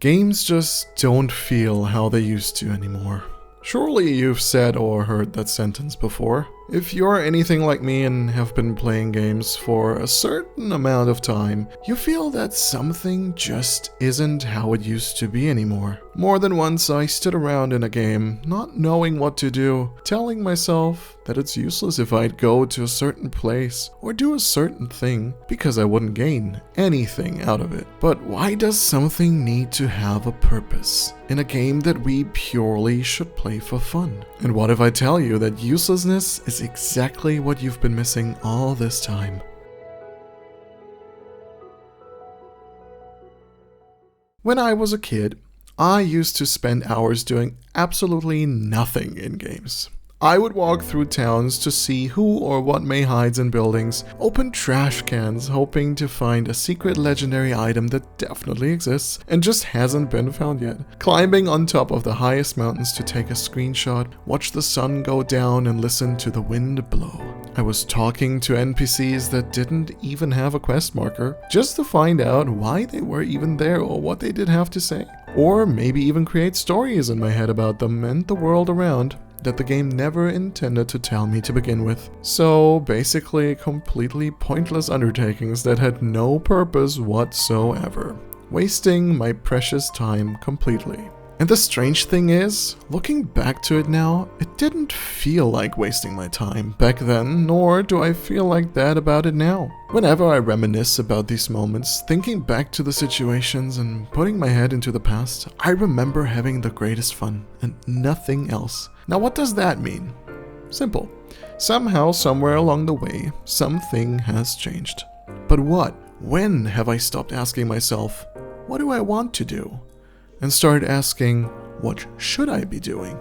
Games just don't feel how they used to anymore. Surely you've said or heard that sentence before. If you're anything like me and have been playing games for a certain amount of time, you feel that something just isn't how it used to be anymore. More than once I stood around in a game, not knowing what to do, telling myself that it's useless if I'd go to a certain place or do a certain thing because I wouldn't gain anything out of it. But why does something need to have a purpose in a game that we purely should play for fun? And what if I tell you that uselessness is exactly what you've been missing all this time? When I was a kid, I used to spend hours doing absolutely nothing in games. I would walk through towns to see who or what may hide in buildings, open trash cans hoping to find a secret legendary item that definitely exists and just hasn't been found yet, climbing on top of the highest mountains to take a screenshot, watch the sun go down and listen to the wind blow. I was talking to NPCs that didn't even have a quest marker, just to find out why they were even there or what they did have to say. Or maybe even create stories in my head about them and the world around that the game never intended to tell me to begin with. So basically completely pointless undertakings that had no purpose whatsoever, wasting my precious time completely. And the strange thing is, looking back to it now, it didn't feel like wasting my time back then, nor do I feel like that about it now. Whenever I reminisce about these moments, thinking back to the situations and putting my head into the past, I remember having the greatest fun and nothing else. Now what does that mean? Simple. Somehow, somewhere along the way, something has changed. But what? When have I stopped asking myself, what do I want to do? And started asking, what should I be doing?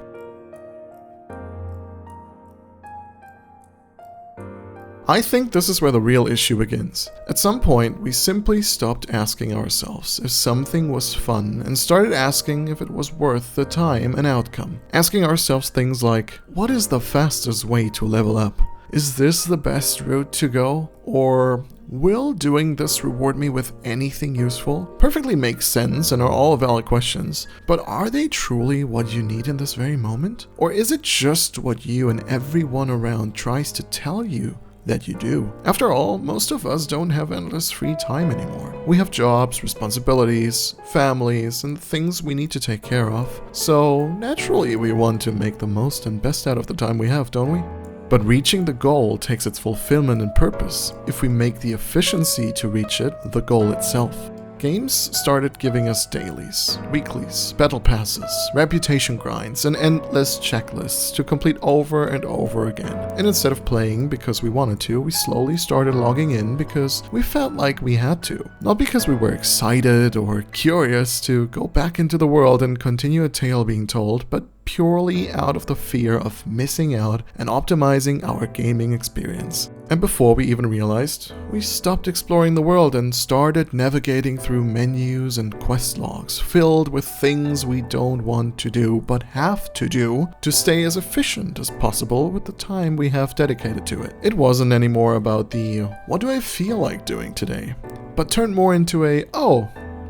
I think this is where the real issue begins. At some point, we simply stopped asking ourselves if something was fun and started asking if it was worth the time and outcome. Asking ourselves things like, what is the fastest way to level up? Is this the best route to go? Or, will doing this reward me with anything useful? Perfectly makes sense and are all valid questions, but are they truly what you need in this very moment? Or is it just what you and everyone around tries to tell you that you do? After all, most of us don't have endless free time anymore. We have jobs, responsibilities, families, and things we need to take care of. So naturally we want to make the most and best out of the time we have, don't we? But reaching the goal takes its fulfillment and purpose if we make the efficiency to reach it the goal itself. Games started giving us dailies, weeklies, battle passes, reputation grinds, and endless checklists to complete over and over again. And instead of playing because we wanted to, we slowly started logging in because we felt like we had to. Not because we were excited or curious to go back into the world and continue a tale being told, but purely out of the fear of missing out and optimizing our gaming experience. And before we even realized, we stopped exploring the world and started navigating through menus and quest logs filled with things we don't want to do but have to do to stay as efficient as possible with the time we have dedicated to it. It wasn't anymore about the what do I feel like doing today, but turned more into a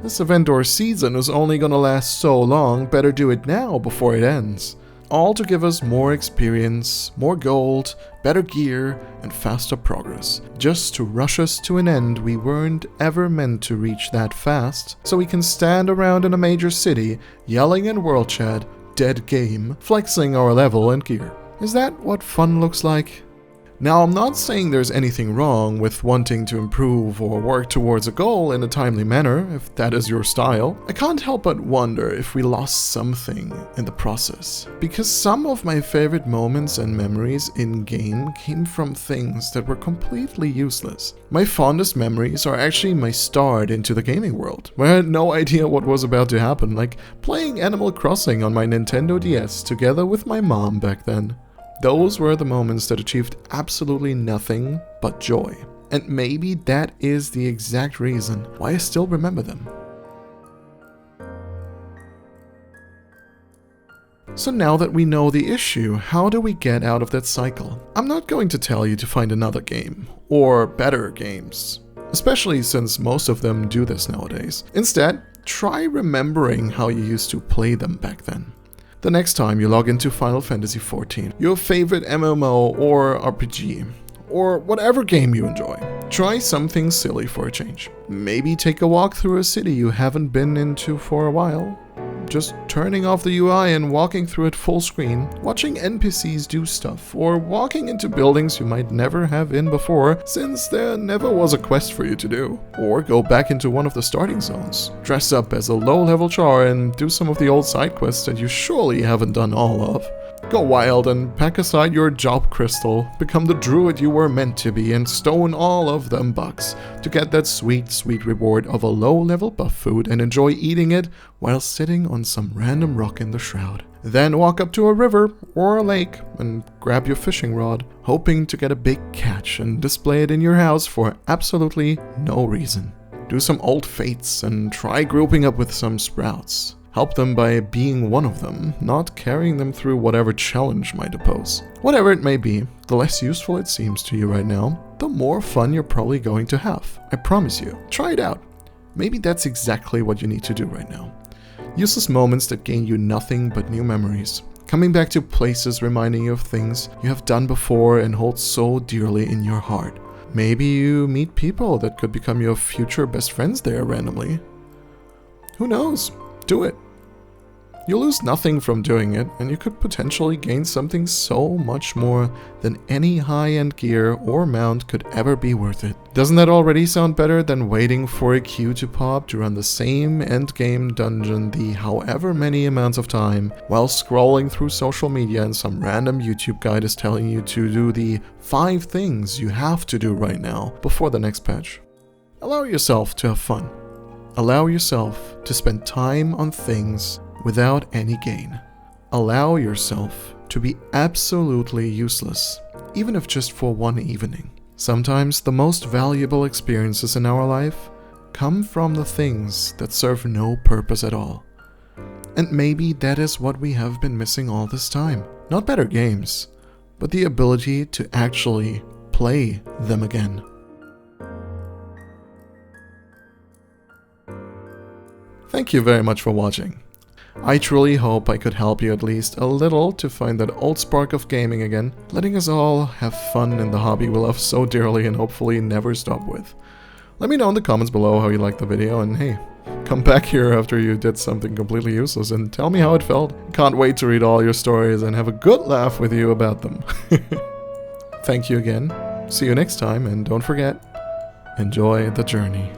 this event or season is only gonna last so long, better do it now before it ends. All to give us more experience, more gold, better gear, and faster progress. Just to rush us to an end we weren't ever meant to reach that fast, so we can stand around in a major city, yelling in world chat, dead game, flexing our level and gear. Is that what fun looks like? Now, I'm not saying there's anything wrong with wanting to improve or work towards a goal in a timely manner, if that is your style. I can't help but wonder if we lost something in the process. Because some of my favorite moments and memories in-game came from things that were completely useless. My fondest memories are actually my start into the gaming world, where I had no idea what was about to happen, like playing Animal Crossing on my Nintendo DS together with my mom back then. Those were the moments that achieved absolutely nothing but joy. And maybe that is the exact reason why I still remember them. So now that we know the issue, how do we get out of that cycle? I'm not going to tell you to find another game, or better games, especially since most of them do this nowadays. Instead, try remembering how you used to play them back then. The next time you log into Final Fantasy XIV, your favorite MMO or RPG, or whatever game you enjoy, try something silly for a change. Maybe take a walk through a city you haven't been into for a while. Just turning off the UI and walking through it full screen, watching NPCs do stuff, or walking into buildings you might never have in before since there never was a quest for you to do. Or go back into one of the starting zones, dress up as a low-level char and do some of the old side quests that you surely haven't done all of. Go wild and pack aside your job crystal, become the druid you were meant to be and stone all of them bugs to get that sweet, sweet reward of a low-level buff food and enjoy eating it while sitting on some random rock in the shroud. Then walk up to a river or a lake and grab your fishing rod, hoping to get a big catch and display it in your house for absolutely no reason. Do some old fates and try grouping up with some sprouts. Help them by being one of them, not carrying them through whatever challenge might oppose. Whatever it may be, the less useful it seems to you right now, the more fun you're probably going to have. I promise you. Try it out. Maybe that's exactly what you need to do right now. Useless moments that gain you nothing but new memories. Coming back to places reminding you of things you have done before and hold so dearly in your heart. Maybe you meet people that could become your future best friends there randomly. Who knows? Do it. You'll lose nothing from doing it, and you could potentially gain something so much more than any high-end gear or mount could ever be worth it. Doesn't that already sound better than waiting for a queue to pop to run the same endgame dungeon the however many amounts of time, while scrolling through social media and some random YouTube guide is telling you to do the 5 things you have to do right now before the next patch? Allow yourself to have fun. Allow yourself to spend time on things without any gain. Allow yourself to be absolutely useless, even if just for one evening. Sometimes the most valuable experiences in our life come from the things that serve no purpose at all. And maybe that is what we have been missing all this time. Not better games, but the ability to actually play them again. Thank you very much for watching. I truly hope I could help you at least a little to find that old spark of gaming again, letting us all have fun in the hobby we love so dearly and hopefully never stop with. Let me know in the comments below how you liked the video, and hey, come back here after you did something completely useless and tell me how it felt. Can't wait to read all your stories and have a good laugh with you about them. Thank you again, see you next time, and don't forget, enjoy the journey.